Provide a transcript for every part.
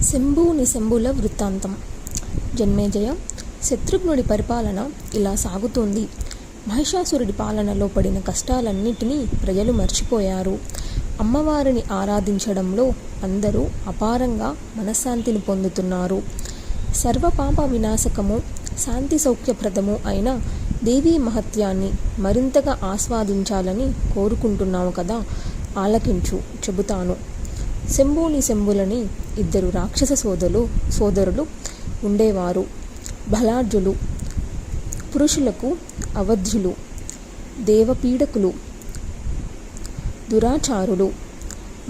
శంభునిశంభుల వృత్తాంతం. జన్మేజయ, శత్రుఘ్నుడి పరిపాలన ఇలా సాగుతోంది. మహిషాసురుడి పాలనలో పడిన కష్టాలన్నిటినీ ప్రజలు మర్చిపోయారు. అమ్మవారిని ఆరాధించడంలో అందరూ అపారంగా మనశ్శాంతిని పొందుతున్నారు. సర్వపాప వినాశకము, శాంతి సౌఖ్యప్రదము అయిన దేవీ మహత్యాన్ని మరింతగా ఆస్వాదించాలని కోరుకుంటున్నావు కదా, ఆలకించు, చెబుతాను. శంభుని ఇద్దరు రాక్షస సోదరులు ఉండేవారు. బలాఢ్యులు, పురుషులకు అవధ్యులు, దేవపీడకులు, దురాచారులు,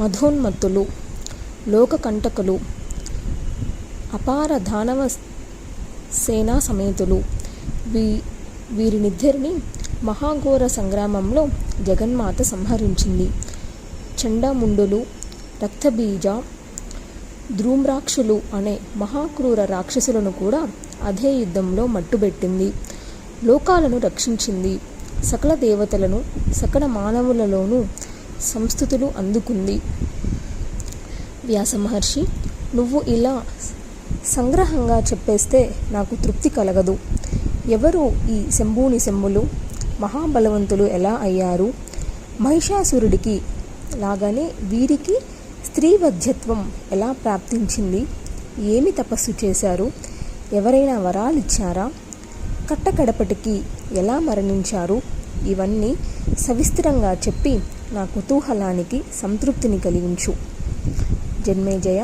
మధోన్మత్తులు, లోకకంటకులు, అపార దానవ సేనా సమేతులు. వీరినిద్దరిని మహాఘోర సంగ్రామంలో జగన్మాత సంహరించింది. చండాముండులు, రక్తబీజ, ధూమ్రాక్షులు అనే మహాక్రూర రాక్షసులను కూడా అదే యుద్ధంలో మట్టుబెట్టింది. లోకాలను రక్షించింది. సకల దేవతలను, సకల మానవులలోనూ సంస్థుతులు అందుకుంది. వ్యాసమహర్షి, నువ్వు ఇలా సంగ్రహంగా చెప్పేస్తే నాకు తృప్తి కలగదు. ఎవరు ఈ శంభులు? మహాబలవంతులు ఎలా అయ్యారు? మహిషాసురుడికి లాగానే వీరికి స్త్రీవధ్యత్వం ఎలా ప్రాప్తించింది? ఏమి తపస్సు చేశారు? ఎవరైనా వరాలిచ్చారా? కట్టకడపటికి ఎలా మరణించారు? ఇవన్నీ సవిస్తరంగా చెప్పి నా కుతూహలానికి సంతృప్తిని కలిగించు. జన్మేజయ,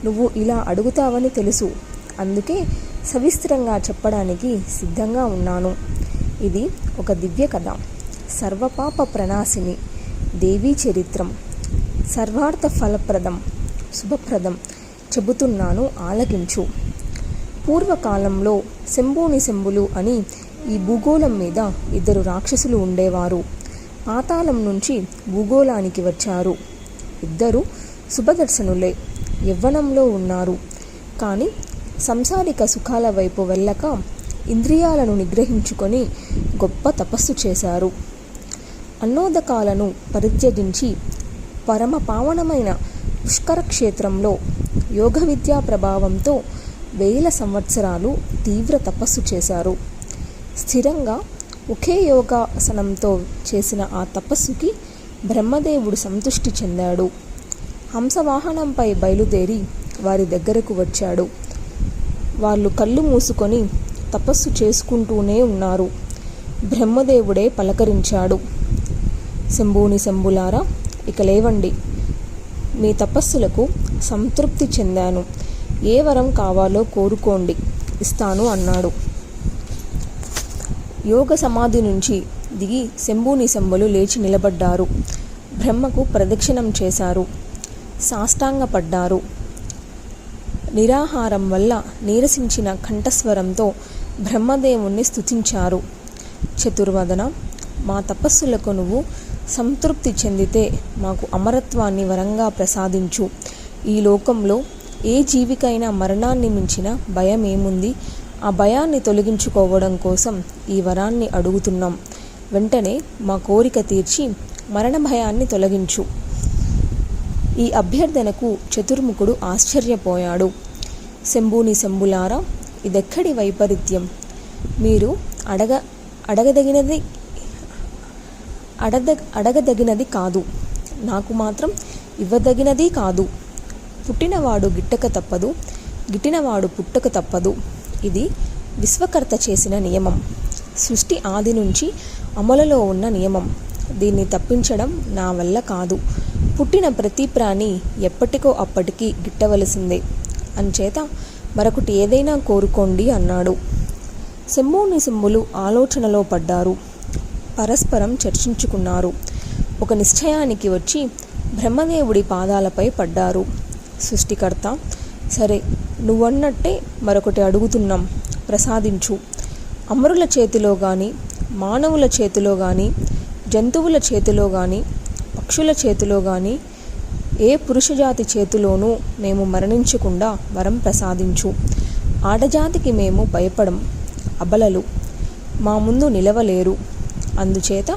నువ్వు ఇలా అడుగుతావని తెలుసు. అందుకే సవిస్తరంగా చెప్పడానికి సిద్ధంగా ఉన్నాను. ఇది ఒక దివ్య కథ. సర్వపాప ప్రణాశిని దేవీ చరిత్రం. సర్వార్థ ఫలప్రదం, శుభప్రదం చెబుతున్నాను, ఆలకించు. పూర్వకాలంలో శంభులు అని ఈ భూగోళం మీద ఇద్దరు రాక్షసులు ఉండేవారు. పాతాళం నుంచి భూగోళానికి వచ్చారు. ఇద్దరు శుభదర్శనులే, యవ్వనంలో ఉన్నారు. కానీ సంసారిక సుఖాల వైపు వెళ్ళక ఇంద్రియాలను నిగ్రహించుకొని గొప్ప తపస్సు చేశారు. అన్నోదకాలను పరిత్యజించి పరమ పావనమైన పుష్కర క్షేత్రంలో యోగ విద్యా ప్రభావంతో 1000 సంవత్సరాలు తీవ్ర తపస్సు చేశారు. స్థిరంగా ఒకే యోగాసనంతో చేసిన ఆ తపస్సుకి బ్రహ్మదేవుడు సంతృష్టి చెందాడు. హంసవాహనంపై బయలుదేరి వారి దగ్గరకు వచ్చాడు. వాళ్ళు కళ్ళు మూసుకొని తపస్సు చేసుకుంటూనే ఉన్నారు. బ్రహ్మదేవుడే పలకరించాడు. శంభులారా, ఇక లేవండి. మీ తపస్సులకు సంతృప్తి చెందాను. ఏ వరం కావాలో కోరుకోండి, ఇస్తాను అన్నాడు. యోగ సమాధి నుంచి దిగి శంభులు లేచి నిలబడ్డారు. బ్రహ్మకు ప్రదక్షిణం చేశారు. సాష్టాంగపడ్డారు. నిరాహారం వల్ల నీరసించిన కంఠస్వరంతో బ్రహ్మదేవుణ్ణి స్తుతించారు. చతుర్వదన, మా తపస్సులకు నువ్వు సంతృప్తి చెందితే మాకు అమరత్వాన్ని వరంగా ప్రసాదించు. ఈ లోకంలో ఏ జీవికైనా మరణాన్ని మించిన భయం ఏముంది? ఆ భయాన్ని తొలగించుకోవడం కోసం ఈ వరాన్ని అడుగుతున్నాం. వెంటనే మా కోరిక తీర్చి మరణ భయాన్ని తొలగించు. ఈ అభ్యర్థనకు చతుర్ముఖుడు ఆశ్చర్యపోయాడు. శంభులారా, ఇదెక్కడి వైపరీత్యం? మీరు అడగదగినది కాదు, నాకు మాత్రం ఇవ్వదగినది కాదు. పుట్టినవాడు గిట్టక తప్పదు, గిట్టినవాడు పుట్టక తప్పదు. ఇది విశ్వకర్త చేసిన నియమం. సృష్టి ఆది నుంచి అమలులో ఉన్న నియమం. దీన్ని తప్పించడం నా వల్ల కాదు. పుట్టిన ప్రతి ప్రాణి ఎప్పటికో అప్పటికి గిట్టవలసిందే. అంచేత మరొకటి ఏదైనా కోరుకోండి అన్నాడు. శంభులు ఆలోచనలో పడ్డారు. పరస్పరం చర్చించుకున్నారు. ఒక నిశ్చయానికి వచ్చి బ్రహ్మదేవుడి పాదాలపై పడ్డారు. సృష్టికర్త, సరే, నువ్వన్నట్టే మరొకటి అడుగుతున్నాం, ప్రసాదించు. అమరుల చేతిలో కానీ, మానవుల చేతిలో కానీ, జంతువుల చేతిలో కానీ, పక్షుల చేతిలో కానీ, ఏ పురుషజాతి చేతిలోనూ మేము మరణించకుండా వరం ప్రసాదించు. ఆడజాతికి మేము భయపడం, అబలలు, మా ముందు నిలవలేరు. అందుచేత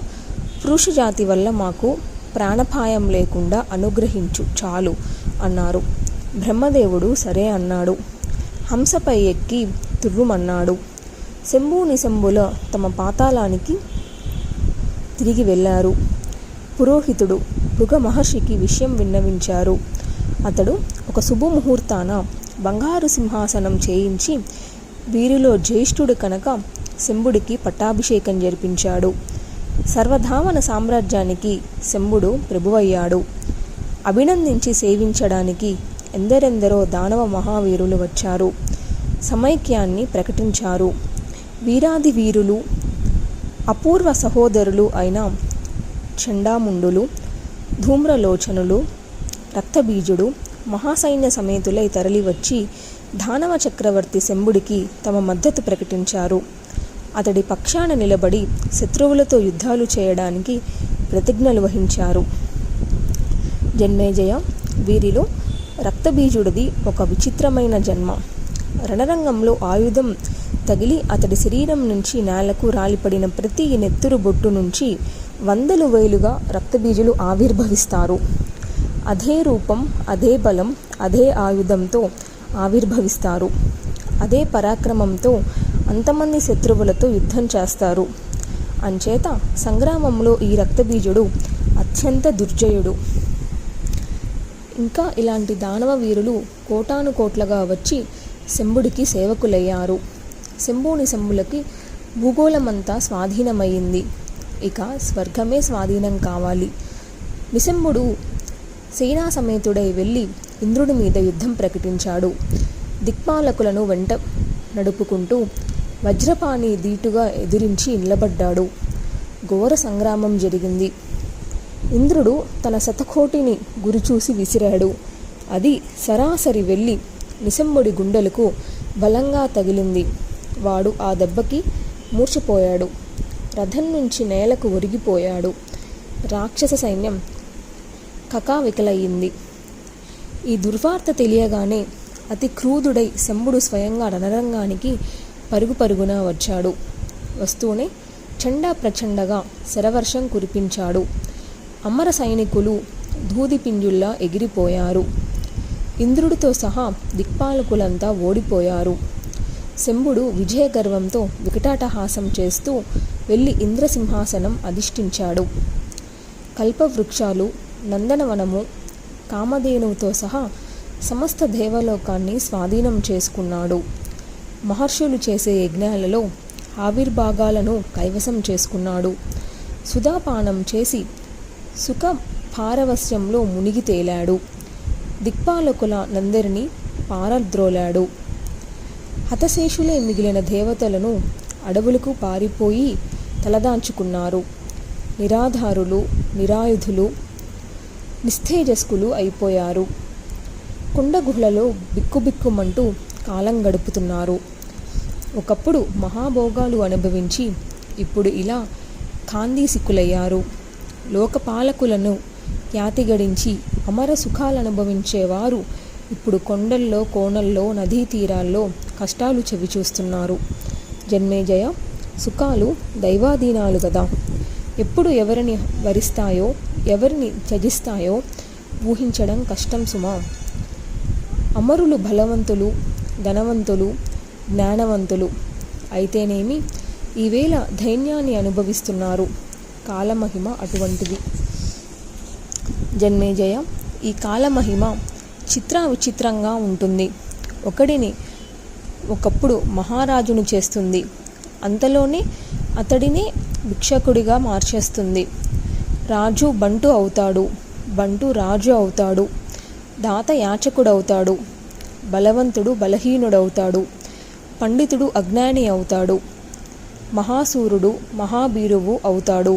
పురుషజాతి వల్ల మాకు ప్రాణపాయం లేకుండా అనుగ్రహించు చాలు అన్నారు. బ్రహ్మదేవుడు సరే అన్నాడు. హంసపై ఎక్కి తుర్రుమన్నాడు. శంభు నిశంభుల తమ పాతాళానికి తిరిగి వెళ్ళారు. పురోహితుడు భృగ మహర్షికి విషయం విన్నవించారు. అతడు ఒక శుభముహూర్తాన బంగారు సింహాసనం చేయించి వీరిలో జ్యేష్ఠుడు కనుక శంభుడికి పట్టాభిషేకం జరిపించాడు. సర్వధామన సామ్రాజ్యానికి శంభుడు ప్రభువయ్యాడు. అభినందించి సేవించడానికి ఎందరెందరో దానవ మహావీరులు వచ్చారు. సమైక్యాన్ని ప్రకటించారు. వీరాది వీరులు, అపూర్వ సహోదరులు అయిన చండాముండులు, ధూమ్రలోచనులు, రక్తబీజుడు మహాసైన్య సమేతులై తరలివచ్చి దానవ చక్రవర్తి శంభుడికి తమ మద్దతు ప్రకటించారు. అతడి పక్షాన నిలబడి శత్రువులతో యుద్ధాలు చేయడానికి ప్రతిజ్ఞలు వహించారు. జన్మేజయ, వీరిలో రక్తబీజుడిది ఒక విచిత్రమైన జన్మ. రణరంగంలో ఆయుధం తగిలి అతడి శరీరం నుంచి నేలకు రాలిపడిన ప్రతి నెత్తురు బొట్టు నుంచి వందలు వేలుగా రక్తబీజులు ఆవిర్భవిస్తారు. అదే రూపం, అదే బలం, అదే ఆయుధంతో ఆవిర్భవిస్తారు. అదే పరాక్రమంతో అంతమంది శత్రువులతో యుద్ధం చేస్తారు. అంచేత సంగ్రామంలో ఈ రక్తబీజుడు అత్యంత దుర్జయుడు. ఇంకా ఇలాంటి దానవ వీరులు కోటాను కోట్లగా వచ్చి శంభుడికి సేవకులయ్యారు. శంభు నిశంభులకి భూగోళమంతా స్వాధీనమయ్యింది. ఇక స్వర్గమే స్వాధీనం కావాలి. నిశంభుడు సేనా సమేతుడై వెళ్ళి ఇంద్రుడి మీద యుద్ధం ప్రకటించాడు. దిక్పాలకులను వెంట నడుపుకుంటూ వజ్రపాణి ధీటుగా ఎదిరించి నిలబడ్డాడు. ఘోర సంగ్రామం జరిగింది. ఇంద్రుడు తన శతకోటిని గురిచూసి విసిరాడు. అది సరాసరి వెళ్ళి నిశంభుడి గుండెలకు బలంగా తగిలింది. వాడు ఆ దెబ్బకి మూర్ఛపోయాడు. రథం నుంచి నేలకు ఒరిగిపోయాడు. రాక్షస సైన్యం కకావికలయ్యింది. ఈ దుర్వార్త తెలియగానే అతి క్రూధుడై శంభుడు స్వయంగా రణరంగానికి పరుగు పరుగున వచ్చాడు. వస్తూనే చండా ప్రచండగా శరవర్షం కురిపించాడు. అమర సైనికులు దూదిపింజుల్లా ఎగిరిపోయారు. ఇంద్రుడితో సహా దిక్పాలకులంతా ఓడిపోయారు. శంభుడు విజయగర్వంతో వికటాటహాసం చేస్తూ వెళ్ళి ఇంద్రసింహాసనం అధిష్ఠించాడు. కల్పవృక్షాలు, నందనవనము, కామధేనువుతో సహా సమస్త దేవలోకాన్ని స్వాధీనం చేసుకున్నాడు. మహర్షులు చేసే యజ్ఞాలలో ఆవిర్భాగాలను కైవసం చేసుకున్నాడు. సుధాపానం చేసి సుఖ పారవస్యంలో మునిగి తేలాడు. దిక్పాలకుల నందరినీ పారద్రోలాడు. హతశేషులే మిగిలిన దేవతలను అడవులకు పారిపోయి తలదాంచుకున్నారు. నిరాధారులు, నిరాయుధులు, నిస్తేజస్కులు అయిపోయారు. కుండగుహలలో బిక్కుబిక్కుమంటూ కాలం గడుపుతున్నారు. ఒకప్పుడు మహాభోగాలు అనుభవించి ఇప్పుడు ఇలా కాందీసిక్కులయ్యారు. లోకపాలకులను యాతిగడించి అమర సుఖాలనుభవించేవారు ఇప్పుడు కొండల్లో, కోణల్లో, నదీ తీరాల్లో కష్టాలు చవిచూస్తున్నారు. జన్మేజయ, సుఖాలు దైవాధీనాలు కదా. ఎప్పుడు ఎవరిని వరిస్తాయో, ఎవరిని త్యజిస్తాయో ఊహించడం కష్టం సుమా. అమరులు బలవంతులు, ధనవంతులు, జ్ఞానవంతులు అయితేనేమి ఈవేళ దైన్యాన్ని అనుభవిస్తున్నారు. కాలమహిమ అటువంటిది. జన్మేజయ, ఈ కాలమహిమ చిత్ర విచిత్రంగా ఉంటుంది. ఒకడిని ఒకప్పుడు మహారాజును చేస్తుంది. అంతలోనే అతడినే భిక్షకుడిగా మార్చేస్తుంది. రాజు బంటు అవుతాడు, బంటు రాజు అవుతాడు, దాత యాచకుడవుతాడు, బలవంతుడు బలహీనుడవుతాడు, పండితుడు అజ్ఞాని అవుతాడు, మహాసూరుడు మహాబీరువు అవుతాడు.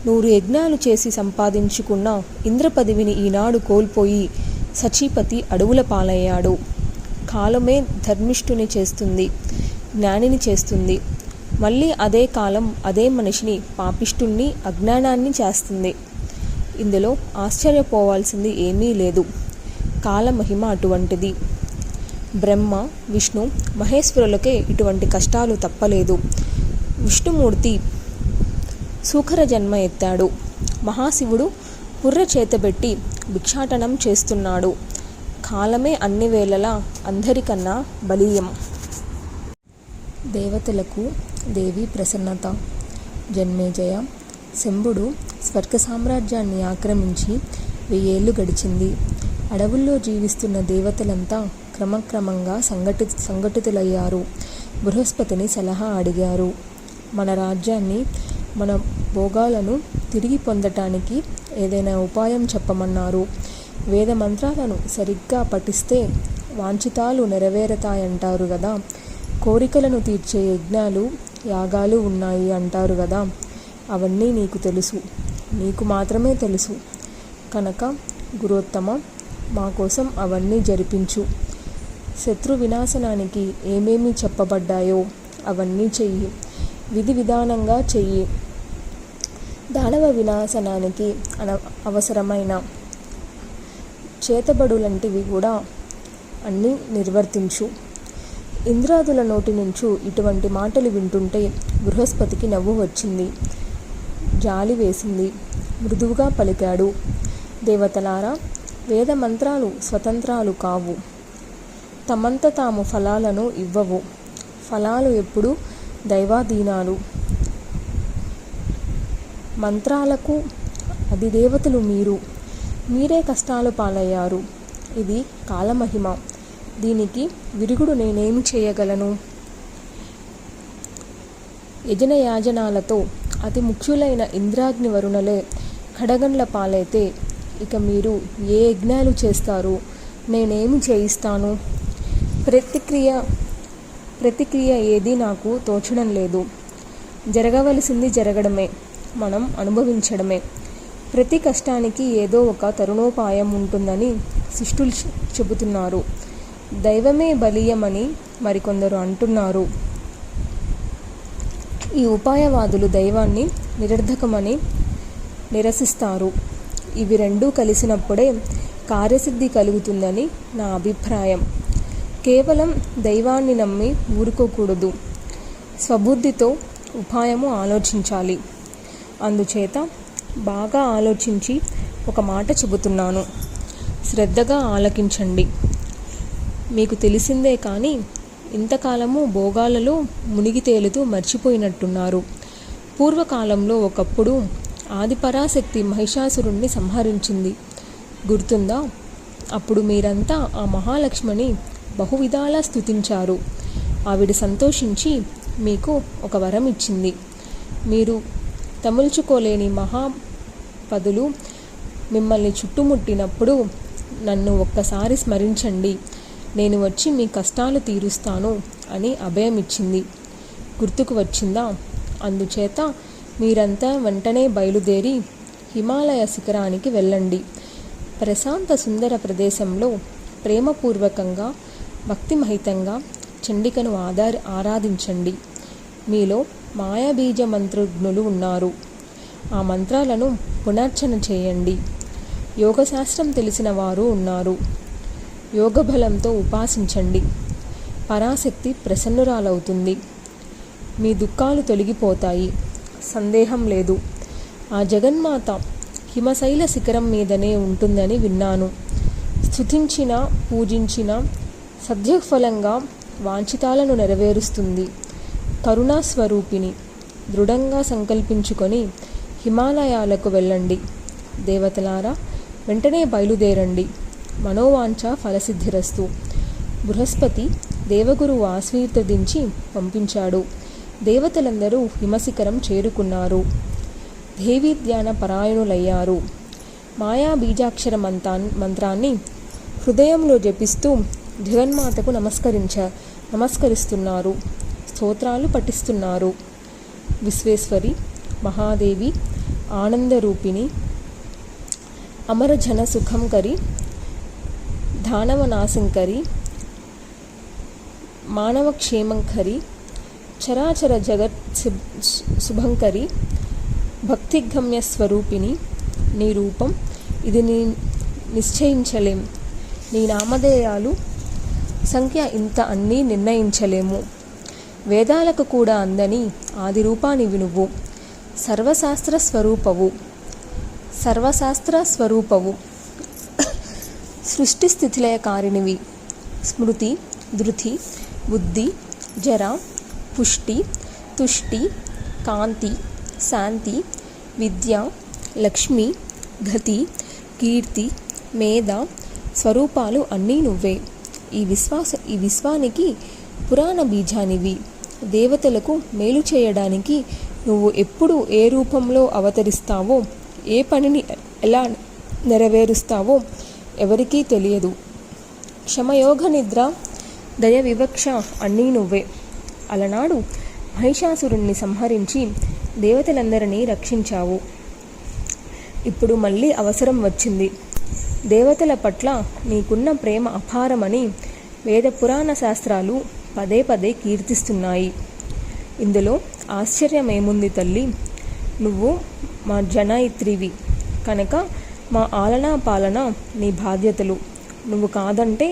100 యజ్ఞాలు చేసి సంపాదించుకున్న ఇంద్రపదవిని ఈనాడు కోల్పోయి సచీపతి అడవుల పాలయ్యాడు. కాలమే ధర్మిష్ఠుని చేస్తుంది, జ్ఞానిని చేస్తుంది. మళ్ళీ అదే కాలం అదే మనిషిని పాపిష్ఠుణ్ణి, అజ్ఞానాన్ని చేస్తుంది. ఇందులో ఆశ్చర్యపోవాల్సింది ఏమీ లేదు. కాలమహిమ అటువంటిది. బ్రహ్మ, విష్ణు, మహేశ్వరులకే ఇటువంటి కష్టాలు తప్పలేదు. విష్ణుమూర్తి సూకర జన్మ ఎత్తాడు. మహాశివుడు పుర్రె చేతబెట్టి భిక్షాటనం చేస్తున్నాడు. కాలమే అన్ని వేళలా అందరికన్నా బలీయం. దేవతలకు దేవి ప్రసన్నత. జన్మేజయ, శంభుడు స్వర్గ సామ్రాజ్యాన్ని ఆక్రమించి 1000 ఏళ్ళు గడిచింది. అడవుల్లో జీవిస్తున్న దేవతలంతా క్రమక్రమంగా సంఘటితులయ్యారు. బృహస్పతిని సలహా అడిగారు. మన రాజ్యాన్ని, మన భోగాలను తిరిగి పొందటానికి ఏదైనా ఉపాయం చెప్పమన్నారు. వేద మంత్రాలను సరిగ్గా పఠిస్తే వాంఛితాలు నెరవేరతాయంటారు కదా. కోరికలను తీర్చే యజ్ఞాలు, యాగాలు ఉన్నాయి అంటారు కదా. అవన్నీ నీకు తెలుసు, నీకు మాత్రమే తెలుసు కనుక గురోత్తమ, మా కోసం అవన్నీ జరిపించు. శత్రు వినాశనానికి ఏమేమి చెప్పబడ్డాయో అవన్నీ చెయ్యి, విధి విధానంగా చెయ్యి. దానవ వినాశనానికి అవసరమైన చేతబడులంటివి కూడా అన్నీ నిర్వర్తించు. ఇంద్రాదుల నోటి నుంచి ఇటువంటి మాటలు వింటుంటే బృహస్పతికి నవ్వు వచ్చింది, జాలి వేసింది. మృదువుగా పలికాడు, దేవతలారా, వేద మంత్రాలు స్వతంత్రాలు కావు. తమంత తాము ఫలాలను ఇవ్వవు. ఫలాలు ఎప్పుడూ దైవాధీనాలు. మంత్రాలకు అధిదేవతలు మీరే కష్టాలు పాలయ్యారు. ఇది కాలమహిమ. దీనికి విరుగుడు నేనేమి చేయగలను? యజనయాజనాలతో అతి ముఖ్యులైన ఇంద్రాగ్ని వరుణలే ఖడగండ్ల పాలైతే ఇక మీరు ఏ యజ్ఞాలు చేస్తారు? నేనేమి చేయిస్తాను? ప్రతిక్రియ ఏదీ నాకు తోచడం లేదు. జరగవలసింది జరగడమే, మనం అనుభవించడమే. ప్రతి కష్టానికి ఏదో ఒక తరుణోపాయం ఉంటుందని శిష్టులు చెబుతున్నారు. దైవమే బలీయమని మరికొందరు అంటున్నారు. ఈ ఉపాయవాదులు దైవాన్ని నిరర్ధకమని నిరసిస్తారు. ఇవి రెండూ కలిసినప్పుడే కార్యసిద్ధి కలుగుతుందని నా అభిప్రాయం. కేవలం దైవాన్ని నమ్మి ఊరుకోకూడదు. స్వబుద్ధితో ఉపాయము ఆలోచించాలి. అందుచేత బాగా ఆలోచించి ఒక మాట చెబుతున్నాను, శ్రద్ధగా ఆలకించండి. మీకు తెలిసిందే కానీ ఇంతకాలము భోగాలలో మునిగి తేలుతూ మర్చిపోయినట్టున్నారు. పూర్వకాలంలో ఒకప్పుడు ఆదిపరాశక్తి మహిషాసురుణ్ణి సంహరించింది, గుర్తుందా? అప్పుడు మీరంతా ఆ మహాలక్ష్మిని బహువిధాలా స్తుతించారు. ఆవిడ సంతోషించి మీకు ఒక వరం ఇచ్చింది. మీరు తముల్చుకోలేని మహాపదులు మిమ్మల్ని చుట్టుముట్టినప్పుడు నన్ను ఒక్కసారి స్మరించండి, నేను వచ్చి మీ కష్టాలు తీరుస్తాను అని అభయం ఇచ్చింది. గుర్తుకు వచ్చిందా? అందుచేత మీరంతా వెంటనే బయలుదేరి హిమాలయ శిఖరానికి వెళ్ళండి. ప్రశాంత సుందర ప్రదేశంలో ప్రేమపూర్వకంగా భక్తిమహితంగా చండికను ఆరాధించండి. మీలో మాయాబీజ మంత్రజ్ఞులు ఉన్నారు. ఆ మంత్రాలను పునర్చన చేయండి. యోగశాస్త్రం తెలిసిన వారు ఉన్నారు. యోగబలంతో ఉపాసించండి. పరాశక్తి ప్రసన్నురాలవుతుంది. మీ దుఃఖాలు తొలగిపోతాయి, సందేహం లేదు. ఆ జగన్మాత హిమశైల శిఖరం మీదనే ఉంటుందని విన్నాను. స్తుతించిన, పూజించిన సద్యఫలంగా వాంఛితాలను నెరవేరుస్తుంది. కరుణాస్వరూపిణి. దృఢంగా సంకల్పించుకొని హిమాలయాలకు వెళ్ళండి. దేవతలారా, వెంటనే బయలుదేరండి. మనోవాంఛ ఫలసిద్ధిరస్తు. బృహస్పతి దేవగురువు ఆశీర్వదించి పంపించాడు. దేవతలందరూ హిమశిఖరం చేరుకున్నారు. దేవీ ధ్యాన పరాయణులయ్యారు. మాయా బీజాక్షర మంత్రాన్ని హృదయంలో జపిస్తూ జగన్మాతకు నమస్కరిస్తున్నారు. స్తోత్రాలు పఠిస్తున్నారు. విశ్వేశ్వరి, మహాదేవి, ఆనందరూపిణి, అమరజన సుఖంకరి, దానవనాశంకరి, మానవక్షేమంకరి, చరాచర జగత్ శుభంకరి, భక్తిగమ్య స్వరూపిణి. నీ రూపం ఇది నిశ్చయించలేం. నీ నామధేయాలు సంఖ్య ఇంత అన్నీ నిర్ణయించలేము. వేదాలకు కూడా అందని ఆది రూపానివి నువ్వు. సర్వశాస్త్ర స్వరూపవు. సృష్టి స్థితిలయకారిణివి. స్మృతి, ధృతి, బుద్ధి, జర, పుష్టి, తుష్టి, కాంతి, శాంతి, విద్య, లక్ష్మి, గతి, కీర్తి, మేధ స్వరూపాలు అన్నీ నువ్వే. ఈ విశ్వానికి పురాణ బీజానివి. దేవతలకు మేలు చేయడానికి నువ్వు ఎప్పుడు ఏ రూపంలో అవతరిస్తావో, ఏ పనిని ఎలా నెరవేరుస్తావో ఎవరికీ తెలియదు. క్షమయోగ నిద్ర, దయ, వివక్ష అన్నీ నువ్వే. అలనాడు మహిషాసురుణ్ణి సంహరించి దేవతలందరినీ రక్షించావు. ఇప్పుడు మళ్ళీ అవసరం వచ్చింది. దేవతల పట్ల నీకున్న ప్రేమ అపారమని వేద పురాణ శాస్త్రాలు పదే పదే కీర్తిస్తున్నాయి. ఇందులో ఆశ్చర్యమేముంది తల్లి? నువ్వు మా జనయిత్రివి కనుక మా ఆలనా పాలన నీ బాధ్యతలు. నువ్వు కాదంటే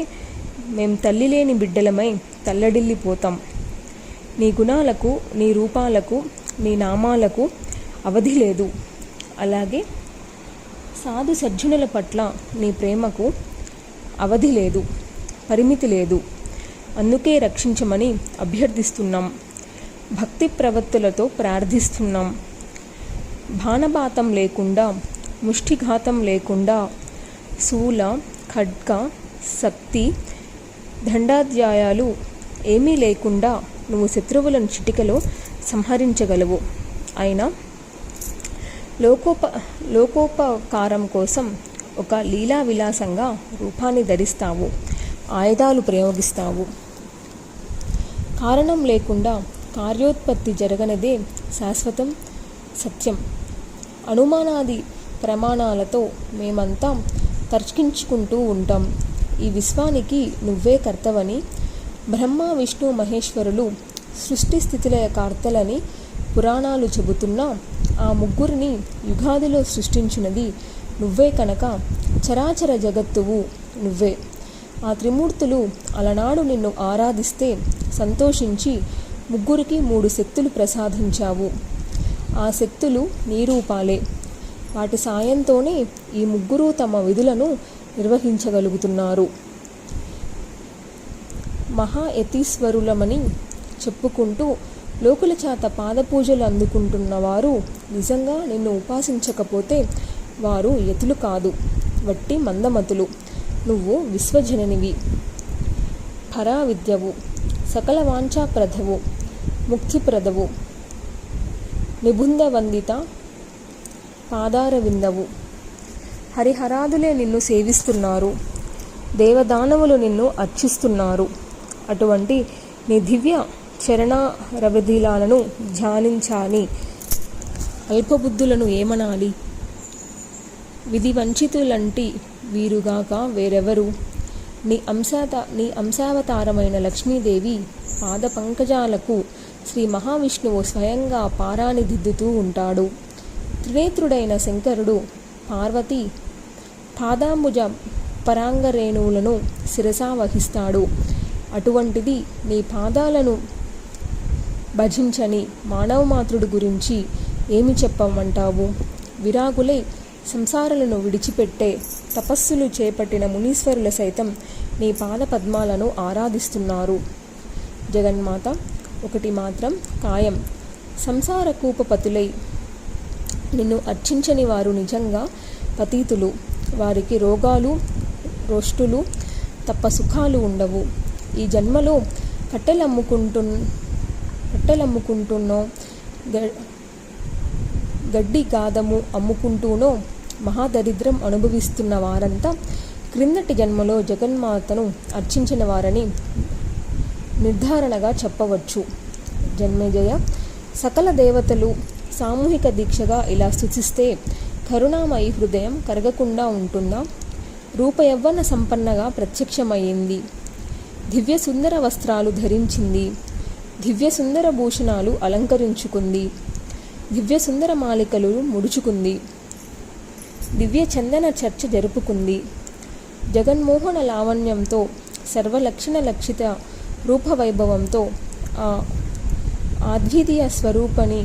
మేం తల్లి లేని బిడ్డలమై తల్లడిల్లిపోతాం. నీ గుణాలకు, నీ రూపాలకు, నీ నామాలకు అవధి లేదు. అలాగే సాధు సజ్జనుల పట్ల నీ ప్రేమకు అవధి లేదు, పరిమితి లేదు. అందుకే రక్షించమని అభ్యర్థిస్తున్నాం. భక్తి ప్రవత్తులతో ప్రార్థిస్తున్నాం. బాణబాతం లేకుండా, ముష్టిఘాతం లేకుండా, శూల, ఖడ్గ, శక్తి, దండాధ్యాయాలు ఏమీ లేకుండా నువ్వు శత్రువులను చిటికలో సంహరించగలవు. అయినా లోకోపకారం కోసం ఒక లీలా విలాసంగా రూపాన్ని ధరిస్తావు, ఆయుధాలు ప్రయోగిస్తావు. కారణం లేకుండా కార్యోత్పత్తి జరగనిదే శాశ్వతం, సత్యం. అనుమానాది ప్రమాణాలతో మేమంతా తర్కించుకుంటూ ఉంటాం. ఈ విశ్వానికి నువ్వే కర్తవని, బ్రహ్మ, విష్ణు, మహేశ్వరులు సృష్టి స్థితిలయ కర్తలని పురాణాలు చెబుతున్నా ఆ ముగ్గురిని యుగాదిలో సృష్టించినది నువ్వే కనుక చరాచర జగత్తువు నువ్వే. ఆ త్రిమూర్తులు అలనాడు నిన్ను ఆరాధిస్తే సంతోషించి ముగ్గురికి 3 శక్తులు ప్రసాదించావు. ఆ శక్తులు నీ రూపాలే. వాటి సాయంతోనే ఈ ముగ్గురు తమ విధులను నిర్వహించగలుగుతున్నారు. మహాయతీశ్వరులమని చెప్పుకుంటూ లోకుల చేత పాదపూజలు అందుకుంటున్నవారు నిజంగా నిన్ను ఉపాసించకపోతే వారు యతులు కాదు, వట్టి మందమతులు. నువ్వు విశ్వజననివి, పరావిద్యవు, సకల వాంఛాప్రదవు, ముక్తిప్రదవు, నిబుంద వందిత పాదారవిందవు. హరిహరాదులే నిన్ను సేవిస్తున్నారు, దేవదానవులు నిన్ను అర్చిస్తున్నారు. అటువంటి నీ దివ్య చరణారవిధీలాలను ధ్యానించాని అల్పబుద్ధులను ఏమనాలి? విధి వంచితులంటి వీరుగాక వేరెవరు? నీ అంశావతారమైన లక్ష్మీదేవి పాద పంకజాలకు శ్రీ మహావిష్ణువు స్వయంగా పారాని దిద్దుతూ ఉంటాడు. త్రినేత్రుడైన శంకరుడు పార్వతి పాదాంబుజ పరాంగరేణువులను శిరసా వహిస్తాడు. అటువంటిది నీ పాదాలను భజించని మానవమాతృడు గురించి ఏమి చెప్పమంటావు? విరాగులై సంసారాలను విడిచిపెట్టే తపస్సులు చేపట్టిన మునీశ్వరుల సైతం నీ పాద పద్మాలను ఆరాధిస్తున్నారు. జగన్మాత ఒకటి మాత్రం ఖాయం, సంసార కూపపతులై నిన్ను అర్చించని వారు నిజంగా పతీతులు. వారికి రోగాలు, రోష్టులు తప్ప సుఖాలు ఉండవు. ఈ జన్మలో కట్టెలమ్ముకుంటున్నో గడ్డి గాదము అమ్ముకుంటూనో మహాదరిద్రం అనుభవిస్తున్న వారంతా క్రిందటి జన్మలో జగన్మాతను అర్చించిన వారని నిర్ధారణగా చెప్పవచ్చు. జన్మేజయ, సకల దేవతలు సామూహిక దీక్షగా ఇలా స్తుతిస్తే కరుణామయి హృదయం కరగకుండా ఉంటుందా? రూపయవ్వన సంపన్నగా ప్రత్యక్షమయ్యింది. దివ్య సుందర వస్త్రాలు ధరించింది. దివ్య సుందర భూషణాలు అలంకరించుకుంది. దివ్య సుందర మాలికలు ముడుచుకుంది. దివ్య చందన చర్చ జరుపుకుంది. జగన్మోహన లావణ్యంతో, సర్వలక్షణ లక్షిత రూపవైభవంతో ఆ అద్వితీయ స్వరూపని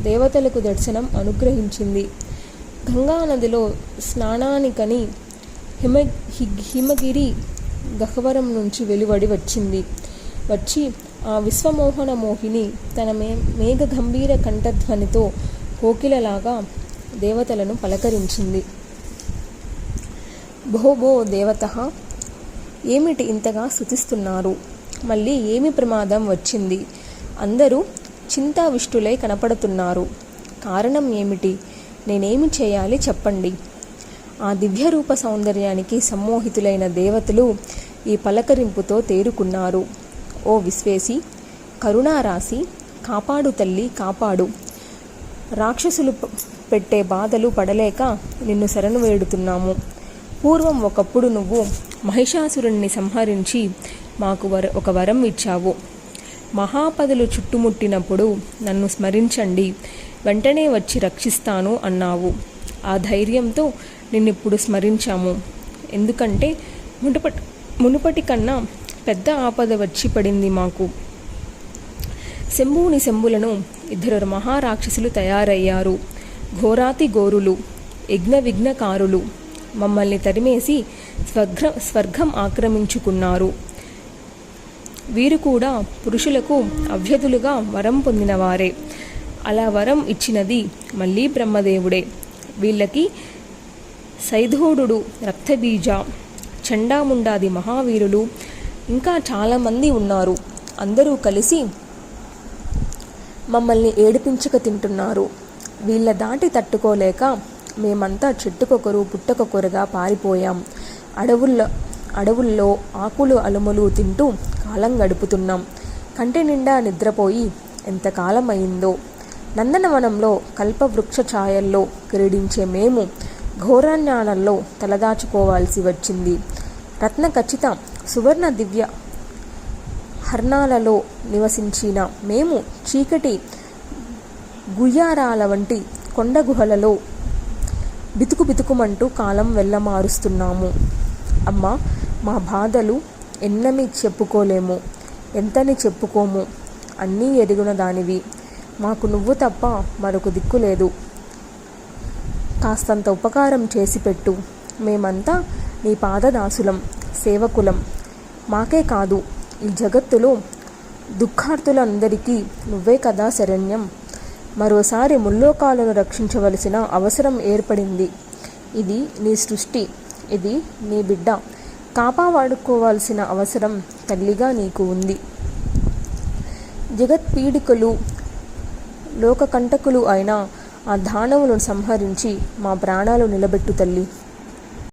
దేవతలకు దర్శనం అనుగ్రహించింది. గంగానదిలో స్నానానికని హిమ హిమగిరి గహ్వరం నుంచి వెలువడి వచ్చి ఆ విశ్వమోహన మోహిని తన మేఘ గంభీర కంఠధ్వనితో కోకిలలాగా దేవతలను పలకరించింది. భో దేవతః, ఏమిటి ఇంతగా స్తుతిస్తున్నారు? మళ్ళీ ఏమి ప్రమాదం వచ్చింది? అందరూ చింతావిష్టులై కనపడుతున్నారు. కారణం ఏమిటి? నేనేమి చేయాలి చెప్పండి. ఆ దివ్యరూప సౌందర్యానికి సమ్మోహితులైన దేవతలు ఈ పలకరింపుతో తేరుకున్నారు. ఓ విశ్వేసి, కరుణారాశి, కాపాడు తల్లి, కాపాడు. రాక్షసులు పెట్టే బాధలు పడలేక నిన్ను శరణు వేడుతున్నాము. పూర్వం ఒకప్పుడు నువ్వు మహిషాసురుణ్ణి సంహరించి మాకు ఒక వరం ఇచ్చావు. మహాపదలు చుట్టుముట్టినప్పుడు నన్ను స్మరించండి, వెంటనే వచ్చి రక్షిస్తాను అన్నావు. ఆ ధైర్యంతో నిన్నిప్పుడు స్మరించాము. ఎందుకంటే మునుపటి కన్నా పెద్ద ఆపద వచ్చి పడింది మాకు. శంభులను 2 మహారాక్షసులు తయారయ్యారు. ఘోరాతి ఘోరులు, యజ్ఞ విఘ్నకారులు. మమ్మల్ని తరిమేసి స్వర్గం ఆక్రమించుకున్నారు. వీరు కూడా పురుషులకు అవ్యధులుగా వరం పొందినవారే. అలా వరం ఇచ్చినది మళ్ళీ బ్రహ్మదేవుడే. వీళ్ళకి సైధోడు, రక్తబీజ, చండాముండాది మహావీరులు ఇంకా చాలామంది ఉన్నారు. అందరూ కలిసి మమ్మల్ని ఏడిపించక తింటున్నారు. వీళ్ళ దాటి తట్టుకోలేక మేమంతా చెట్టుకొకరు పుట్టకొకరుగా పారిపోయాం. అడవుల్లో ఆకులు అలుములు తింటూ కాలం గడుపుతున్నాం. కంటి నిండా నిద్రపోయి ఎంతకాలం అయిందో. నందనవనంలో కల్పవృక్ష ఛాయల్లో క్రీడించే మేము ఘోరాన్యాలలో తలదాచుకోవాల్సి వచ్చింది. రత్నఖచిత సువర్ణ దివ్య హర్నాలలో నివసించిన మేము చీకటి గుయ్యారాల వంటి కొండ గుహలలో బితుకుమంటూ కాలం వెళ్ళమారుస్తున్నాము. అమ్మా, మా బాధలు ఎన్నని చెప్పుకోలేము, ఎంతని చెప్పుకోము. అన్నీ ఎరిగిన దానివి. మాకు నువ్వు తప్ప మరొక దిక్కు లేదు. కాస్తంత ఉపకారం చేసి పెట్టు. మేమంతా నీ పాదదాసులం, సేవకులం. మాకే కాదు, ఈ జగత్తులో దుఃఖార్తులందరికీ నువ్వే కదా శరణ్యం. మరోసారి ముల్లోకాలను రక్షించవలసిన అవసరం ఏర్పడింది. ఇది నీ సృష్టి, ఇది నీ బిడ్డ. కాపాడుకోవాల్సిన అవసరం తల్లిగా నీకు ఉంది. జగత్పీడికులు, లోకకంటకులు అయిన ఆ దానవులను సంహరించి మా ప్రాణాలు నిలబెట్టు తల్లి.